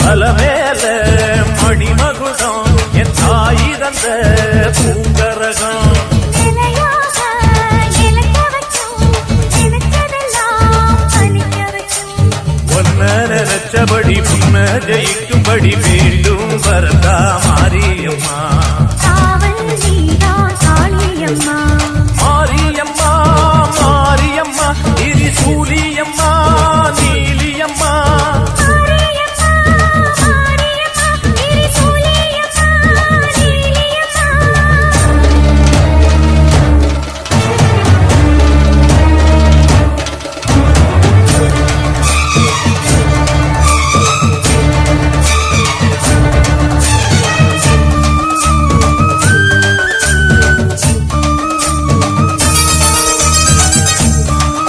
அலமேல மணிமகுடம் என் தாய் தந்த பூங்கரகம் நினைச்சபடி புன்ன ஜெயிக்கும்படி வேண்டும் வரதா மாரியம்மா மாரியம்மா மாரியம்மா இது சூரிய